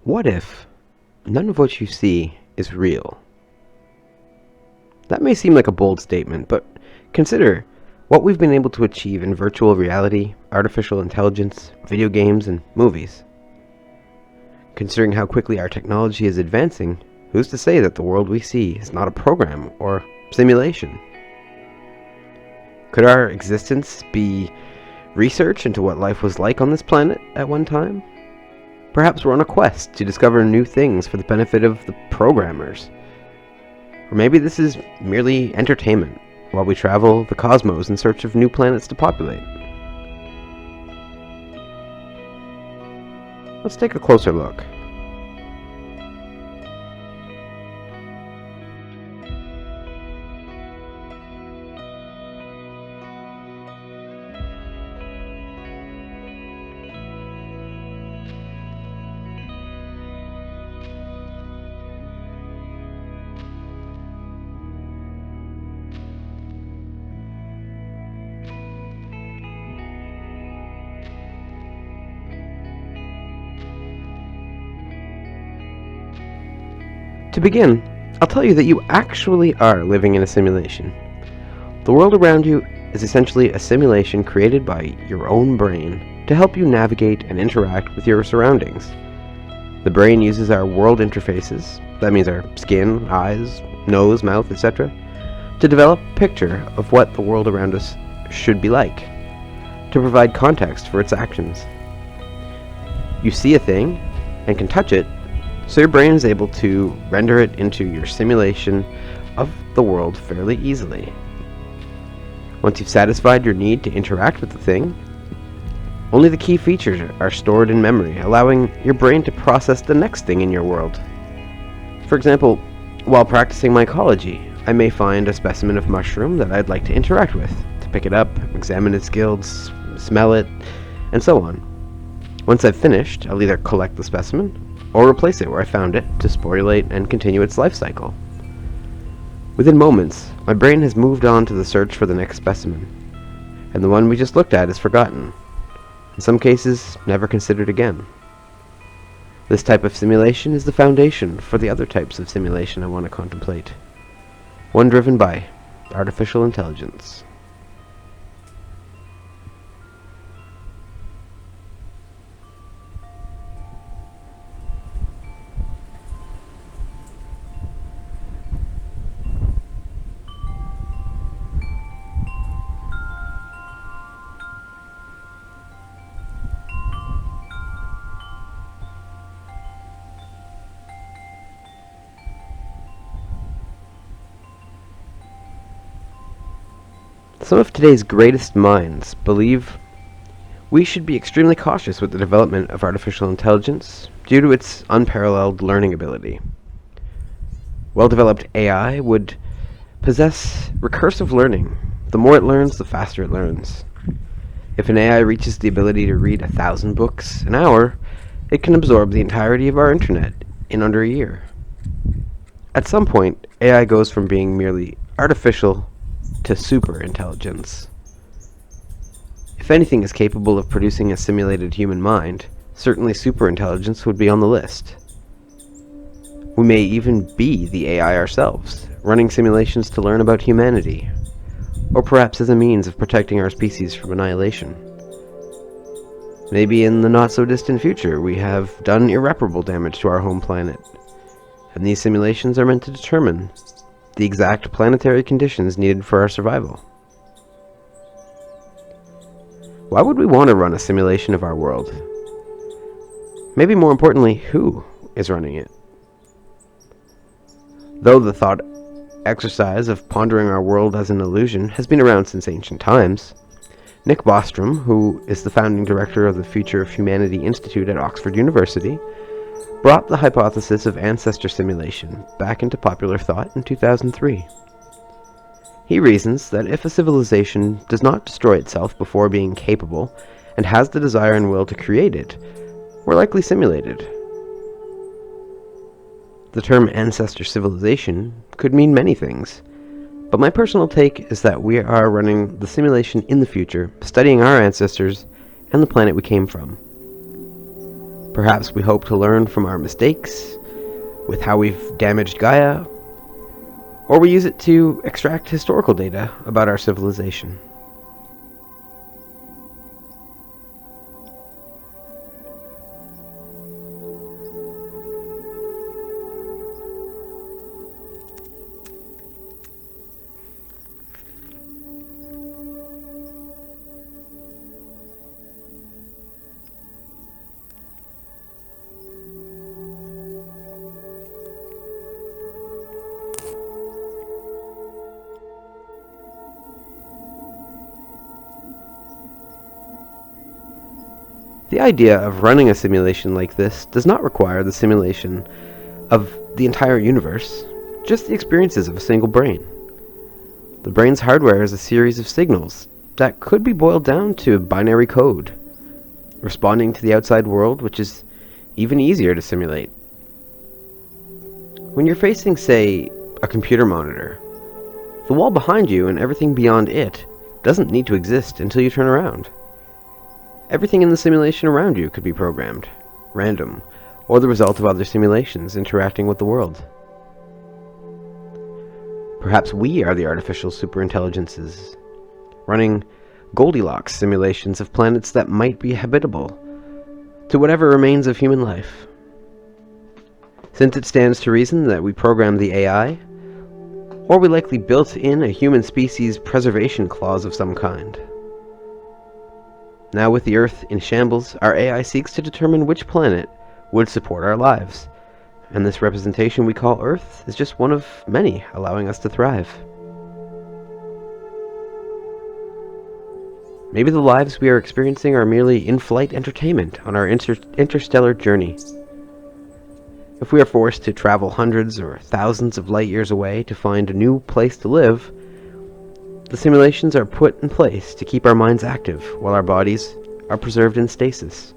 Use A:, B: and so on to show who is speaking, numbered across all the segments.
A: What if none of what you see is real? That may seem like a bold statement, but consider what we've been able to achieve in virtual reality, artificial intelligence, video games, and movies. Considering how quickly our technology is advancing, who's to say that the world we see is not a program or simulation? Could our existence be research into what life was like on this planet at one time? Perhaps we're on a quest to discover new things for the benefit of the programmers. Or maybe this is merely entertainment while we travel the cosmos in search of new planets to populate. Let's take a closer look. To begin, I'll tell you that you actually are living in a simulation. The world around you is essentially a simulation created by your own brain to help you navigate and interact with your surroundings. The brain uses our world interfaces, that means our skin, eyes, nose, mouth, etc., to develop a picture of what the world around us should be like, to provide context for its actions. You see a thing and can touch it, so your brain is able to render it into your simulation of the world fairly easily. Once you've satisfied your need to interact with the thing, only the key features are stored in memory, allowing your brain to process the next thing in your world. For example, while practicing mycology, I may find a specimen of mushroom that I'd like to interact with, to pick it up, examine its gills, smell it, and so on. Once I've finished, I'll either collect the specimen or replace it where I found it to sporulate and continue its life cycle. Within moments, my brain has moved on to the search for the next specimen, and the one we just looked at is forgotten, in some cases never considered again. This type of simulation is the foundation for the other types of simulation I want to contemplate, one driven by artificial intelligence. Some of today's greatest minds believe we should be extremely cautious with the development of artificial intelligence due to its unparalleled learning ability. Well-developed AI would possess recursive learning. The more it learns, the faster it learns. If an AI reaches the ability to read 1,000 books an hour, it can absorb the entirety of our internet in under a year. At some point, AI goes from being merely artificial to super intelligence. If anything is capable of producing a simulated human mind, certainly super intelligence would be on the list. We may even be the AI ourselves, running simulations to learn about humanity, or perhaps as a means of protecting our species from annihilation. Maybe in the not-so-distant future we have done irreparable damage to our home planet, and these simulations are meant to determine the exact planetary conditions needed for our survival. Why would we want to run a simulation of our world? Maybe more importantly, who is running it? Though the thought exercise of pondering our world as an illusion has been around since ancient times, Nick Bostrom, who is the founding director of the Future of Humanity Institute at Oxford University, brought the hypothesis of ancestor simulation back into popular thought in 2003. He reasons that if a civilization does not destroy itself before being capable, and has the desire and will to create it, we're likely simulated. The term ancestor civilization could mean many things, but my personal take is that we are running the simulation in the future, studying our ancestors and the planet we came from. Perhaps we hope to learn from our mistakes, with how we've damaged Gaia, or we use it to extract historical data about our civilization. The idea of running a simulation like this does not require the simulation of the entire universe, just the experiences of a single brain. The brain's hardware is a series of signals that could be boiled down to binary code, responding to the outside world, which is even easier to simulate. When you're facing, say, a computer monitor, the wall behind you and everything beyond it doesn't need to exist until you turn around. Everything in the simulation around you could be programmed, random, or the result of other simulations interacting with the world. Perhaps we are the artificial superintelligences, running Goldilocks simulations of planets that might be habitable to whatever remains of human life. Since it stands to reason that we program the AI, or we likely built in a human species preservation clause of some kind. Now with the Earth in shambles, our AI seeks to determine which planet would support our lives, and this representation we call Earth is just one of many allowing us to thrive. Maybe the lives we are experiencing are merely in-flight entertainment on our interstellar journey. If we are forced to travel hundreds or thousands of light years away to find a new place to live, the simulations are put in place to keep our minds active while our bodies are preserved in stasis.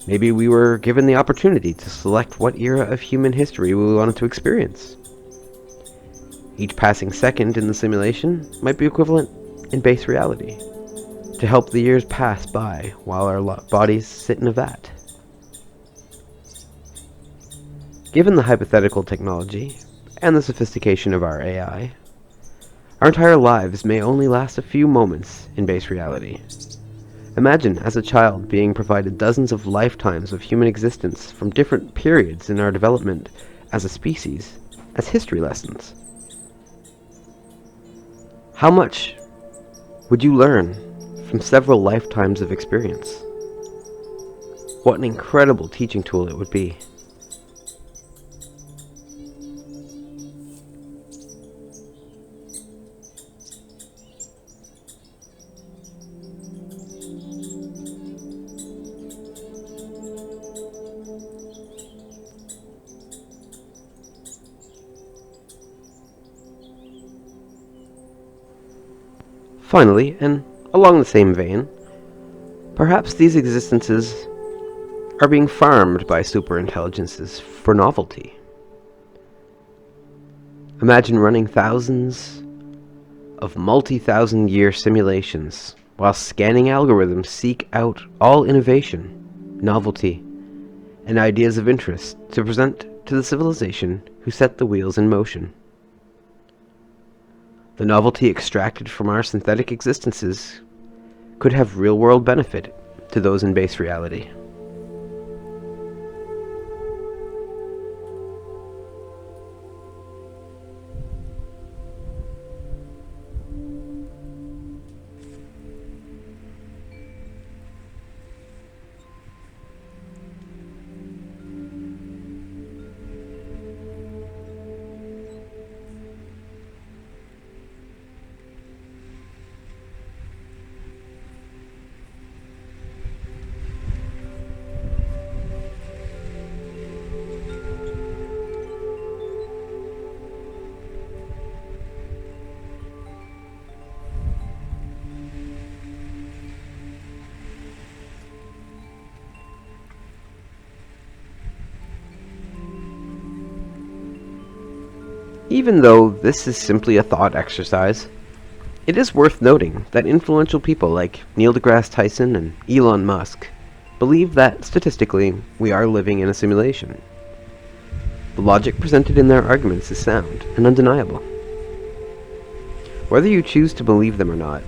A: Maybe we were given the opportunity to select what era of human history we wanted to experience. Each passing second in the simulation might be equivalent in base reality, to help the years pass by while our bodies sit in a vat. Given the hypothetical technology and the sophistication of our AI, our entire lives may only last a few moments in base reality. Imagine, as a child, being provided dozens of lifetimes of human existence from different periods in our development as a species, as history lessons. How much would you learn from several lifetimes of experience? What an incredible teaching tool it would be. Finally, and along the same vein, perhaps these existences are being farmed by superintelligences for novelty. Imagine running thousands of multi-thousand-year simulations while scanning algorithms seek out all innovation, novelty, and ideas of interest to present to the civilization who set the wheels in motion. The novelty extracted from our synthetic existences could have real-world benefit to those in base reality. Even though this is simply a thought exercise, it is worth noting that influential people like Neil deGrasse Tyson and Elon Musk believe that, statistically, we are living in a simulation. The logic presented in their arguments is sound and undeniable. Whether you choose to believe them or not,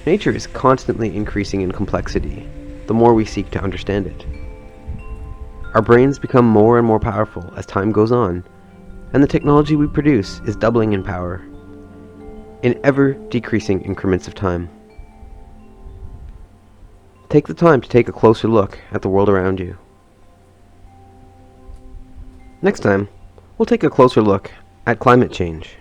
A: nature is constantly increasing in complexity the more we seek to understand it. Our brains become more and more powerful as time goes on, and the technology we produce is doubling in power in ever-decreasing increments of time. Take the time to take a closer look at the world around you. Next time, we'll take a closer look at climate change.